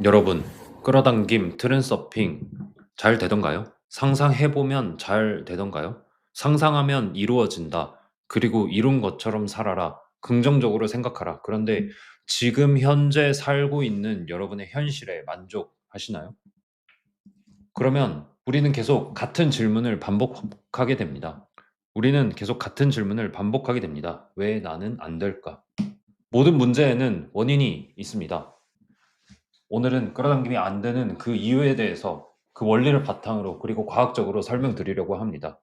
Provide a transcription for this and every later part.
여러분, 끌어당김, 트랜서핑 잘 되던가요? 상상해보면 잘 되던가요? 상상하면 이루어진다. 그리고 이룬 것처럼 살아라. 긍정적으로 생각하라. 그런데 지금 현재 살고 있는 여러분의 현실에 만족하시나요? 그러면 우리는 계속 같은 질문을 반복하게 됩니다. 우리는 계속 같은 질문을 반복하게 됩니다. 왜 나는 안 될까? 모든 문제에는 원인이 있습니다. 오늘은 끌어당김이 안 되는 그 이유에 대해서 그 원리를 바탕으로 그리고 과학적으로 설명드리려고 합니다.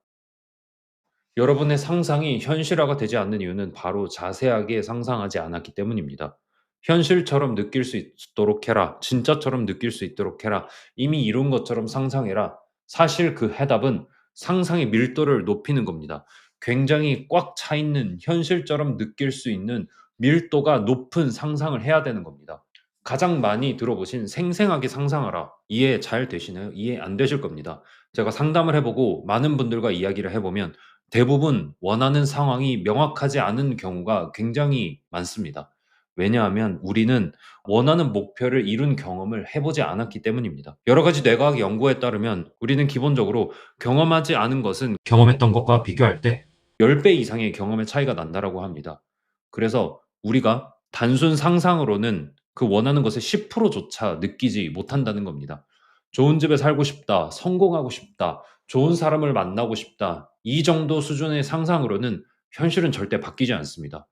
여러분의 상상이 현실화가 되지 않는 이유는 바로 자세하게 상상하지 않았기 때문입니다. 현실처럼 느낄 수 있도록 해라. 진짜처럼 느낄 수 있도록 해라. 이미 이룬 것처럼 상상해라. 사실 그 해답은 상상의 밀도를 높이는 겁니다. 굉장히 꽉 차 있는 현실처럼 느낄 수 있는 밀도가 높은 상상을 해야 되는 겁니다. 가장 많이 들어보신 생생하게 상상하라. 이해 잘 되시나요? 이해 안 되실 겁니다. 제가 상담을 해보고 많은 분들과 이야기를 해보면 대부분 원하는 상황이 명확하지 않은 경우가 굉장히 많습니다. 왜냐하면 우리는 원하는 목표를 이룬 경험을 해보지 않았기 때문입니다. 여러 가지 뇌과학 연구에 따르면 우리는 기본적으로 경험하지 않은 것은 경험했던 것과 비교할 때 10배 이상의 경험의 차이가 난다라고 합니다. 그래서 우리가 단순 상상으로는 그 원하는 것의 10%조차 느끼지 못한다는 겁니다. 좋은 집에 살고 싶다, 성공하고 싶다, 좋은 사람을 만나고 싶다. 이 정도 수준의 상상으로는 현실은 절대 바뀌지 않습니다.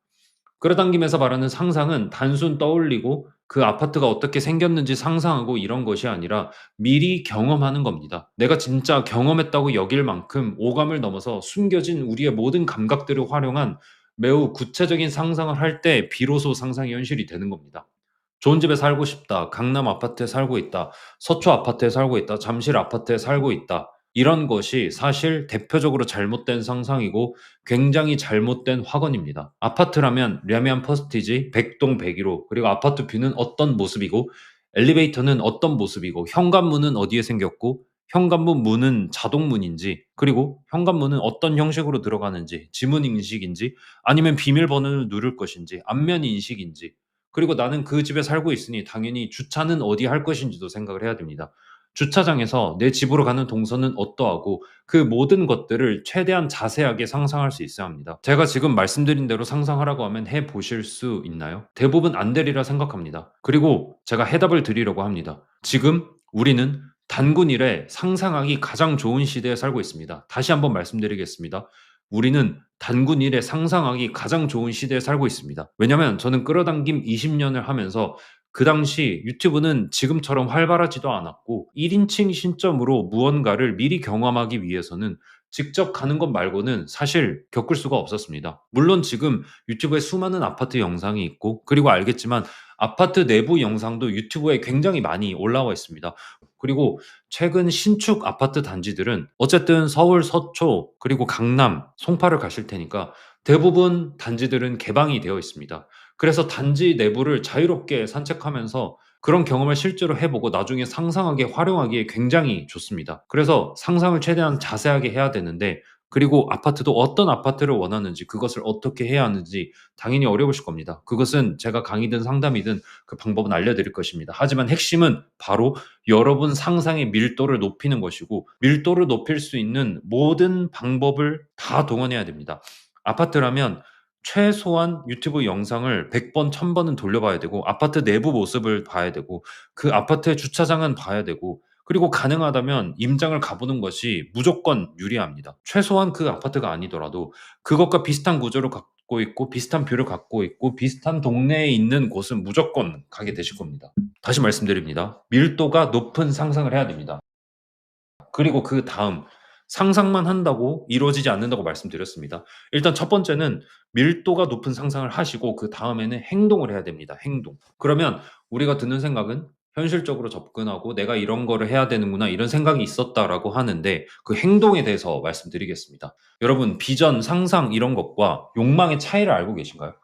끌어당김에서 말하는 상상은 단순 떠올리고 그 아파트가 어떻게 생겼는지 상상하고 이런 것이 아니라 미리 경험하는 겁니다. 내가 진짜 경험했다고 여길 만큼 오감을 넘어서 숨겨진 우리의 모든 감각들을 활용한 매우 구체적인 상상을 할 때 비로소 상상이 현실이 되는 겁니다. 좋은 집에 살고 싶다. 강남 아파트에 살고 있다. 서초 아파트에 살고 있다. 잠실 아파트에 살고 있다. 이런 것이 사실 대표적으로 잘못된 상상이고 굉장히 잘못된 확언입니다. 아파트라면 랴미안 퍼스티지, 백동 백일호, 그리고 아파트 뷰는 어떤 모습이고 엘리베이터는 어떤 모습이고 현관문은 어디에 생겼고 현관문 문은 자동문인지 그리고 현관문은 어떤 형식으로 들어가는지 지문 인식인지 아니면 비밀번호를 누를 것인지 안면 인식인지 그리고 나는 그 집에 살고 있으니 당연히 주차는 어디 할 것인지도 생각을 해야 됩니다. 주차장에서 내 집으로 가는 동선은 어떠하고 그 모든 것들을 최대한 자세하게 상상할 수 있어야 합니다. 제가 지금 말씀드린 대로 상상하라고 하면 해 보실 수 있나요? 대부분 안 되리라 생각합니다. 그리고 제가 해답을 드리려고 합니다. 지금 우리는 단군 일에 상상하기 가장 좋은 시대에 살고 있습니다. 다시 한번 말씀드리겠습니다. 우리는 단군 일에 상상하기 가장 좋은 시대에 살고 있습니다. 왜냐면 저는 끌어당김 20년을 하면서 그 당시 유튜브는 지금처럼 활발하지도 않았고 1인칭 신점으로 무언가를 미리 경험하기 위해서는 직접 가는 것 말고는 사실 겪을 수가 없었습니다. 물론 지금 유튜브에 수많은 아파트 영상이 있고 그리고 알겠지만 아파트 내부 영상도 유튜브에 굉장히 많이 올라와 있습니다. 그리고 최근 신축 아파트 단지들은 어쨌든 서울 서초 그리고 강남, 송파를 가실 테니까 대부분 단지들은 개방이 되어 있습니다. 그래서 단지 내부를 자유롭게 산책하면서 그런 경험을 실제로 해보고 나중에 상상하게 활용하기에 굉장히 좋습니다. 그래서 상상을 최대한 자세하게 해야 되는데 그리고 아파트도 어떤 아파트를 원하는지 그것을 어떻게 해야 하는지 당연히 어려우실 겁니다. 그것은 제가 강의든 상담이든 그 방법은 알려드릴 것입니다. 하지만 핵심은 바로 여러분 상상의 밀도를 높이는 것이고 밀도를 높일 수 있는 모든 방법을 다 동원해야 됩니다. 아파트라면 최소한 유튜브 영상을 100번, 1000번은 돌려봐야 되고 아파트 내부 모습을 봐야 되고 그 아파트의 주차장은 봐야 되고 그리고 가능하다면 임장을 가보는 것이 무조건 유리합니다. 최소한 그 아파트가 아니더라도 그것과 비슷한 구조를 갖고 있고 비슷한 뷰를 갖고 있고 비슷한 동네에 있는 곳은 무조건 가게 되실 겁니다. 다시 말씀드립니다. 밀도가 높은 상상을 해야 됩니다. 그리고 그다음 상상만 한다고 이루어지지 않는다고 말씀드렸습니다. 일단 첫 번째는 밀도가 높은 상상을 하시고 그다음에는 행동을 해야 됩니다. 행동. 그러면 우리가 드는 생각은 현실적으로 접근하고 '내가 이런 거를 해야 되는구나.' 이런 생각이 있었다라고 하는데 그 행동에 대해서 말씀드리겠습니다. 여러분 비전, 상상 이런 것과 욕망의 차이를 알고 계신가요?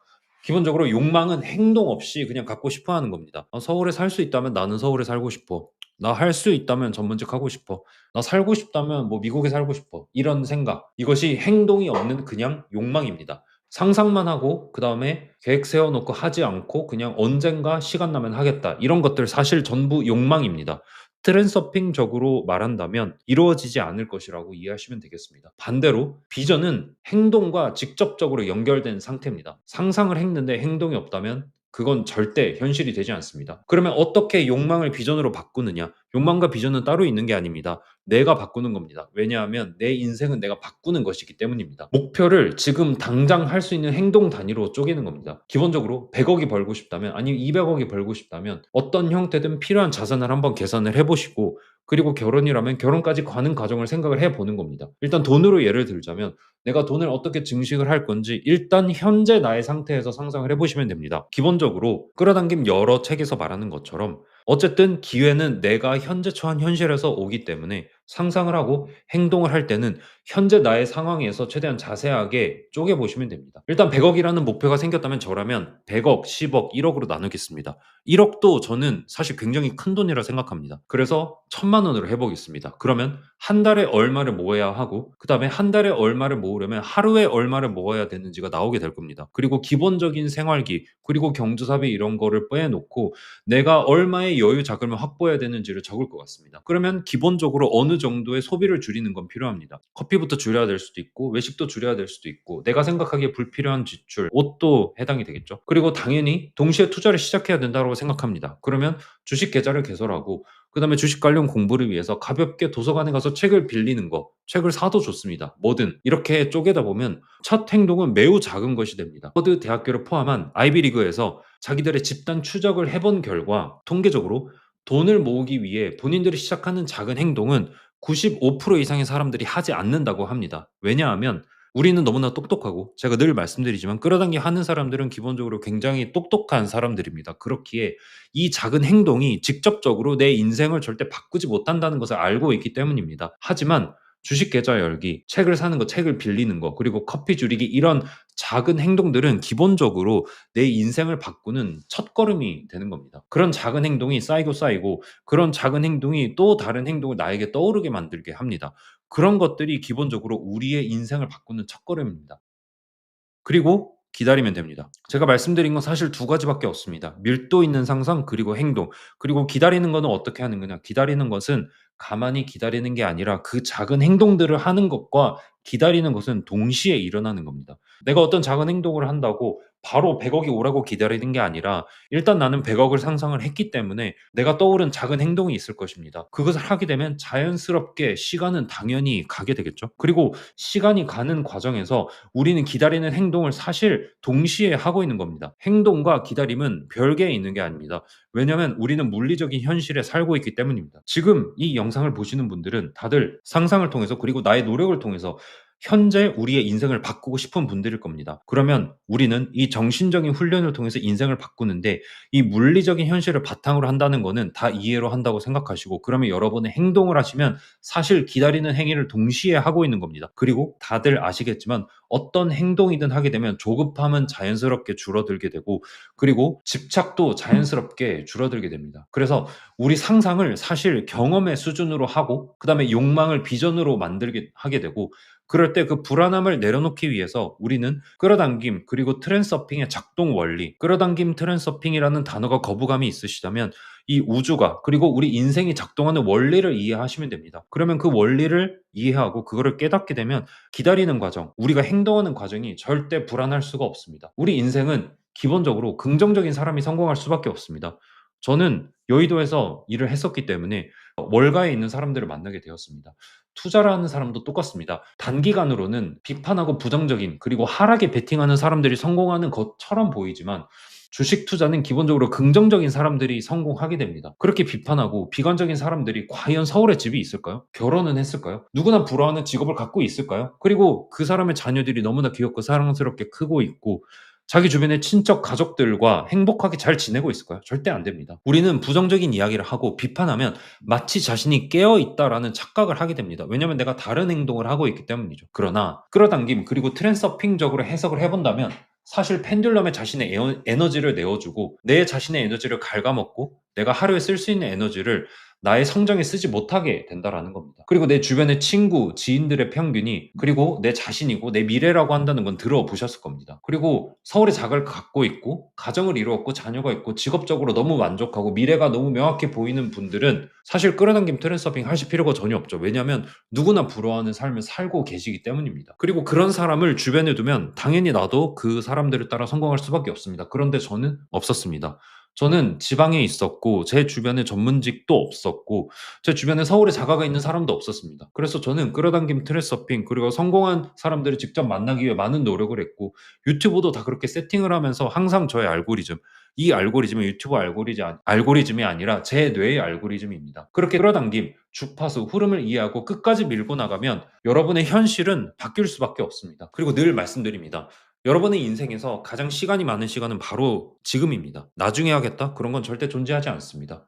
기본적으로 욕망은 행동 없이 그냥 갖고 싶어 하는 겁니다. '서울에 살 수 있다면 나는 서울에 살고 싶어. 나 할 수 있다면 전문직 하고 싶어. 나 살고 싶다면 뭐 미국에 살고 싶어.' 이런 생각. 이것이 행동이 없는 그냥 욕망입니다. 상상만 하고 그다음에 계획 세워 놓고 하지 않고 그냥 '언젠가 시간 나면 하겠다.' 이런 것들 사실 전부 욕망입니다. 트랜서핑적으로 말한다면 이루어지지 않을 것이라고 이해하시면 되겠습니다. 반대로 비전은 행동과 직접적으로 연결된 상태입니다. 상상을 했는데 행동이 없다면 그건 절대 현실이 되지 않습니다. 그러면 어떻게 욕망을 비전으로 바꾸느냐? 욕망과 비전은 따로 있는 게 아닙니다. 내가 바꾸는 겁니다. 왜냐하면 내 인생은 내가 바꾸는 것이기 때문입니다. 목표를 지금 당장 할 수 있는 행동 단위로 쪼개는 겁니다. 기본적으로 100억이 벌고 싶다면 아니면 200억이 벌고 싶다면 어떤 형태든 필요한 자산을 한번 계산을 해 보시고 그리고 결혼이라면 결혼까지 가는 과정을 생각을 해 보는 겁니다. 일단 돈으로 예를 들자면 내가 돈을 어떻게 증식을 할 건지 일단 현재 나의 상태에서 상상을 해 보시면 됩니다. 기본적으로 끌어당김 여러 책에서 말하는 것처럼 어쨌든 기회는 내가 현재 처한 현실에서 오기 때문에 상상을 하고 행동을 할 때는 현재 나의 상황에서 최대한 자세하게 쪼개 보시면 됩니다. 일단 100억 이라는 목표가 생겼다면 저라면 100억, 10억, 1억으로 나누겠습니다. 1억도 저는 사실 굉장히 큰 돈이라 생각합니다. 그래서 1,000만 원으로 해 보겠습니다. 그러면 한 달에 얼마를 모아야 하고 그다음에 한 달에 얼마를 모으려면 하루에 얼마를 모아야 되는지가 나오게 될 겁니다. 그리고 기본적인 생활비 그리고 경조사비 이런 거를 빼놓고 내가 얼마의 여유 자금을 확보해야 되는지를 적을 것 같습니다. 그러면 기본적으로 어느 정도의 소비를 줄이는 건 필요합니다. 커피부터 줄여야 될 수도 있고 외식도 줄여야 될 수도 있고 내가 생각하기에 불필요한 지출, 옷도 해당이 되겠죠. 그리고 당연히 동시에 투자를 시작해야 된다고 생각합니다. 그러면 주식 계좌를 개설하고 그다음에 주식 관련 공부를 위해서 가볍게 도서관에 가서 책을 빌리는 거, 책을 사도 좋습니다. 뭐든 이렇게 쪼개다 보면 첫 행동은 매우 작은 것이 됩니다. 하버드 대학교를 포함한 아이비리그에서 자기들의 집단 추적을 해본 결과 통계적으로 돈을 모으기 위해 본인들이 시작하는 작은 행동은 95% 이상의 사람들이 하지 않는다고 합니다. 왜냐하면 우리는 너무나 똑똑하고 제가 늘 말씀드리지만 끌어당기 하는 사람들은 기본적으로 굉장히 똑똑한 사람들입니다. 그렇기에 이 작은 행동이 직접적으로 내 인생을 절대 바꾸지 못한다는 것을 알고 있기 때문입니다. 하지만 주식 계좌 열기, 책을 사는 거, 책을 빌리는 거, 그리고 커피 줄이기 이런 작은 행동들은 기본적으로 내 인생을 바꾸는 첫걸음이 되는 겁니다. 그런 작은 행동이 쌓이고 쌓이고 그런 작은 행동이 또 다른 행동을 나에게 떠오르게 만들게 합니다. 그런 것들이 기본적으로 우리의 인생을 바꾸는 첫걸음입니다. 그리고 기다리면 됩니다. 제가 말씀드린 건 사실 두 가지밖에 없습니다. 밀도 있는 상상 그리고 행동. 그리고 기다리는 거는 어떻게 하는 거냐. 기다리는 것은 가만히 기다리는 게 아니라 그 작은 행동들을 하는 것과 기다리는 것은 동시에 일어나는 겁니다. 내가 어떤 작은 행동을 한다고 바로 100억이 오라고 기다리는 게 아니라 일단 나는 100억을 상상을 했기 때문에 내가 떠오른 작은 행동이 있을 것입니다. 그것을 하게 되면 자연스럽게 시간은 당연히 가게 되겠죠. 그리고 시간이 가는 과정에서 우리는 기다리는 행동을 사실 동시에 하고 있는 겁니다. 행동과 기다림은 별개에 있는 게 아닙니다. 왜냐하면 우리는 물리적인 현실에 살고 있기 때문입니다. 지금 이 영상을 보시는 분들은 다들 상상을 통해서 그리고 나의 노력을 통해서 현재 우리의 인생을 바꾸고 싶은 분들일 겁니다. 그러면 우리는 이 정신적인 훈련을 통해서 인생을 바꾸는데 이 물리적인 현실을 바탕으로 한다는 거는 다 이해로 한다고 생각하시고 그러면 여러분의 행동을 하시면 사실 기다리는 행위를 동시에 하고 있는 겁니다. 그리고 다들 아시겠지만 어떤 행동이든 하게 되면 조급함은 자연스럽게 줄어들게 되고 그리고 집착도 자연스럽게 줄어들게 됩니다. 그래서 우리 상상을 사실 경험의 수준으로 하고 그다음에 욕망을 비전으로 만들게 하게 되고 그럴 때 그 불안함을 내려놓기 위해서 우리는 끌어당김 그리고 트랜서핑의 작동 원리, 끌어당김 트랜서핑이라는 단어가 거부감이 있으시다면 이 우주가 그리고 우리 인생이 작동하는 원리를 이해하시면 됩니다. 그러면 그 원리를 이해하고 그거를 깨닫게 되면 기다리는 과정, 우리가 행동하는 과정이 절대 불안할 수가 없습니다. 우리 인생은 기본적으로 긍정적인 사람이 성공할 수밖에 없습니다. 저는 여의도에서 일을 했었기 때문에 월가에 있는 사람들을 만나게 되었습니다. 투자를 하는 사람도 똑같습니다. 단기간으로는 비판하고 부정적인 그리고 하락에 베팅하는 사람들이 성공하는 것처럼 보이지만 주식 투자는 기본적으로 긍정적인 사람들이 성공하게 됩니다. 그렇게 비판하고 비관적인 사람들이 과연 서울에 집이 있을까요? 결혼은 했을까요? 누구나 부러워하는 직업을 갖고 있을까요? 그리고 그 사람의 자녀들이 너무나 귀엽고 사랑스럽게 크고 있고 자기 주변의 친척 가족들과 행복하게 잘 지내고 있을까요? 절대 안 됩니다. 우리는 부정적인 이야기를 하고 비판하면 마치 자신이 깨어 있다라는 착각을 하게 됩니다. 왜냐하면 내가 다른 행동을 하고 있기 때문이죠. 그러나 끌어당김 그리고 트랜서핑적으로 해석을 해본다면 사실 펜듈럼에 자신의 에너지를 내어주고 내 자신의 에너지를 갉아먹고 내가 하루에 쓸 수 있는 에너지를 나의 성장에 쓰지 못하게 된다라는 겁니다. 그리고 내 주변의 친구, 지인들의 평균이 그리고 내 자신이고 내 미래라고 한다는 건 들어보셨을 겁니다. 그리고 서울의 자가를 갖고 있고 가정을 이루었고 자녀가 있고 직업적으로 너무 만족하고 미래가 너무 명확해 보이는 분들은 사실 끌어당김 트랜스서핑 하실 필요가 전혀 없죠. 왜냐하면 누구나 부러워하는 삶을 살고 계시기 때문입니다. 그리고 그런 사람을 주변에 두면 당연히 나도 그 사람들을 따라 성공할 수밖에 없습니다. 그런데 저는 없었습니다. 저는 지방에 있었고 제 주변에 전문직도 없었고 제 주변에 서울에 자가가 있는 사람도 없었습니다. 그래서 저는 끌어당김 트랜스서핑 그리고 성공한 사람들을 직접 만나기 위해 많은 노력을 했고 유튜브도 다 그렇게 세팅을 하면서 항상 저의 알고리즘 이 알고리즘은 유튜브 알고리즘이 아니라 제 뇌의 알고리즘입니다. 그렇게 끌어당김, 주파수, 흐름을 이해하고 끝까지 밀고 나가면 여러분의 현실은 바뀔 수밖에 없습니다. 그리고 늘 말씀드립니다. 여러분의 인생에서 가장 시간이 많은 시간은 바로 지금입니다. 나중에 하겠다? 그런 건 절대 존재하지 않습니다.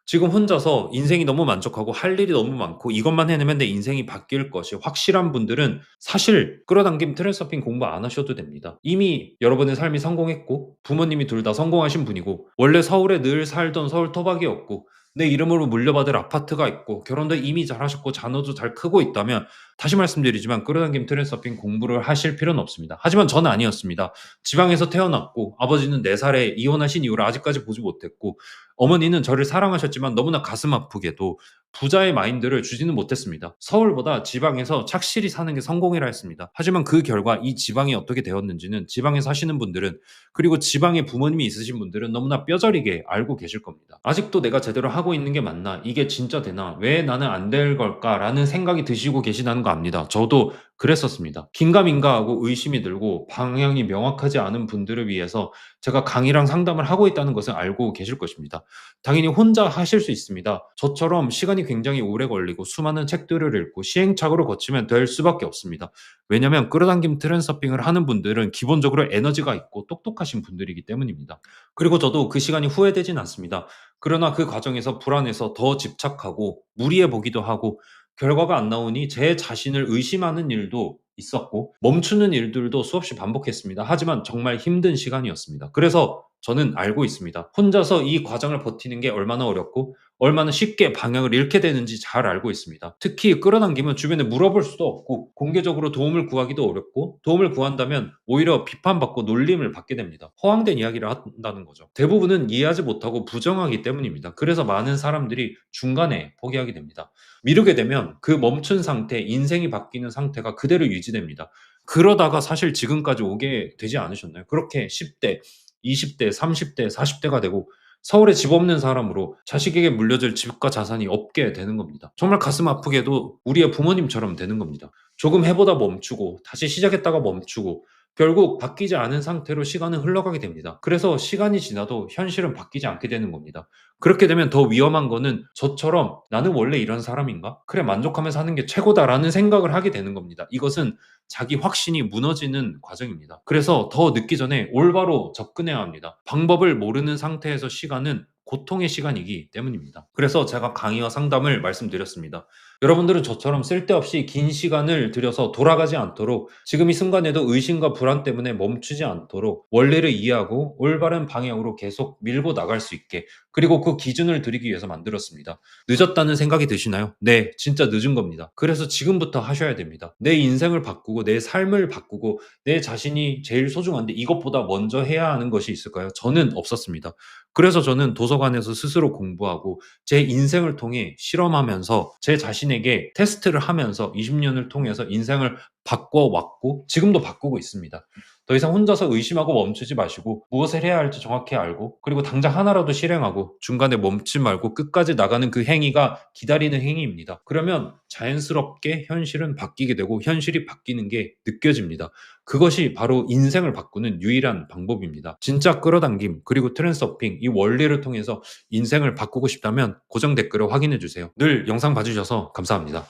지금 혼자서 인생이 너무 만족하고 할 일이 너무 많고 이것만 해내면 내 인생이 바뀔 것이 확실한 분들은 사실 끌어당김 트랜스서핑 공부 안 하셔도 됩니다. 이미 여러분의 삶이 성공했고 부모님이 둘 다 성공하신 분이고 원래 서울에 늘 살던 서울 토박이었고 내 이름으로 물려받을 아파트가 있고 결혼도 이미 잘하셨고 자녀도 잘 크고 있다면 다시 말씀드리지만 끌어당김 트랜스서핑 공부를 하실 필요는 없습니다. 하지만 저는 아니었습니다. 지방에서 태어났고 아버지는 4살에 이혼하신 이후로 아직까지 보지 못했고 어머니는 저를 사랑하셨지만 너무나 가슴 아프게도 부자의 마인드를 주지는 못했습니다. 서울보다 지방에서 착실히 사는 게 성공이라 했습니다. 하지만 그 결과 이 지방이 어떻게 되었는지는 지방에 사시는 분들은 그리고 지방에 부모님이 있으신 분들은 너무나 뼈저리게 알고 계실 겁니다. 아직도 내가 제대로 하고 있는 게 맞나? 이게 진짜 되나? 왜 나는 안 될 걸까라는 생각이 드시고 계시다는 거 압니다. 저도 그랬었습니다. 긴가민가 하고 의심이 들고 방향이 명확하지 않은 분들을 위해서 제가 강의랑 상담을 하고 있다는 것을 알고 계실 것입니다. 당연히 혼자 하실 수 있습니다. 저처럼 시간이 굉장히 오래 걸리고 수많은 책들을 읽고 시행착오를 거치면 될 수밖에 없습니다. 왜냐하면 끌어당김 트랜스서핑을 하는 분들은 기본적으로 에너지가 있고 똑똑하신 분들이기 때문입니다. 그리고 저도 그 시간이 후회되진 않습니다. 그러나 그 과정에서 불안해서 더 집착하고 무리해 보기도 하고 결과가 안 나오니 제 자신을 의심하는 일도 있었고 멈추는 일들도 수없이 반복했습니다. 하지만 정말 힘든 시간이었습니다. 그래서 저는 알고 있습니다. 혼자서 이 과정을 버티는 게 얼마나 어렵고 얼마나 쉽게 방향을 잃게 되는지 잘 알고 있습니다. 특히 끌어당기면 주변에 물어볼 수도 없고 공개적으로 도움을 구하기도 어렵고 도움을 구한다면 오히려 비판받고 놀림을 받게 됩니다. 허황된 이야기를 한다는 거죠. 대부분은 이해하지 못하고 부정하기 때문입니다. 그래서 많은 사람들이 중간에 포기하게 됩니다. 미루게 되면 그 멈춘 상태, 인생이 바뀌는 상태가 그대로 유지됩니다. 그러다가 사실 지금까지 오게 되지 않으셨나요? 그렇게 10대, 20대, 30대, 40대가 되고 서울에 집 없는 사람으로 자식에게 물려줄 집과 자산이 없게 되는 겁니다. 정말 가슴 아프게도 우리의 부모님처럼 되는 겁니다. 조금 해보다 멈추고 다시 시작했다가 멈추고 결국 바뀌지 않은 상태로 시간은 흘러가게 됩니다. 그래서 시간이 지나도 현실은 바뀌지 않게 되는 겁니다. 그렇게 되면 더 위험한 거는 저처럼 '나는 원래 이런 사람인가? 그래 만족하면서 사는 게 최고다.'라는 생각을 하게 되는 겁니다. 이것은 자기 확신이 무너지는 과정입니다. 그래서 더 늦기 전에 올바로 접근해야 합니다. 방법을 모르는 상태에서 시간은 고통의 시간이기 때문입니다. 그래서 제가 강의와 상담을 말씀드렸습니다. 여러분들은 저처럼 쓸데없이 긴 시간을 들여서 돌아가지 않도록 지금 이 순간에도 의심과 불안 때문에 멈추지 않도록 원리를 이해하고 올바른 방향으로 계속 밀고 나갈 수 있게 그리고 그 기준을 드리기 위해서 만들었습니다. 늦었다는 생각이 드시나요? 네, 진짜 늦은 겁니다. 그래서 지금부터 하셔야 됩니다. 내 인생을 바꾸고 내 삶을 바꾸고 내 자신이 제일 소중한데 이것보다 먼저 해야 하는 것이 있을까요? 저는 없었습니다. 그래서 저는 도서관에서 스스로 공부하고 제 인생을 통해 실험하면서 제 자신에게 테스트를 하면서 20년을 통해서 인생을 바꿔왔고 지금도 바꾸고 있습니다. 더 이상 혼자서 의심하고 멈추지 마시고 무엇을 해야 할지 정확히 알고 그리고 당장 하나라도 실행하고 중간에 멈추지 말고 끝까지 나가는 그 행위가 기다리는 행위입니다. 그러면 자연스럽게 현실은 바뀌게 되고 현실이 바뀌는 게 느껴집니다. 그것이 바로 인생을 바꾸는 유일한 방법입니다. 진짜 끌어당김 그리고 트랜스서핑 이 원리를 통해서 인생을 바꾸고 싶다면 고정 댓글을 확인해 주세요. 늘 영상 봐주셔서 감사합니다.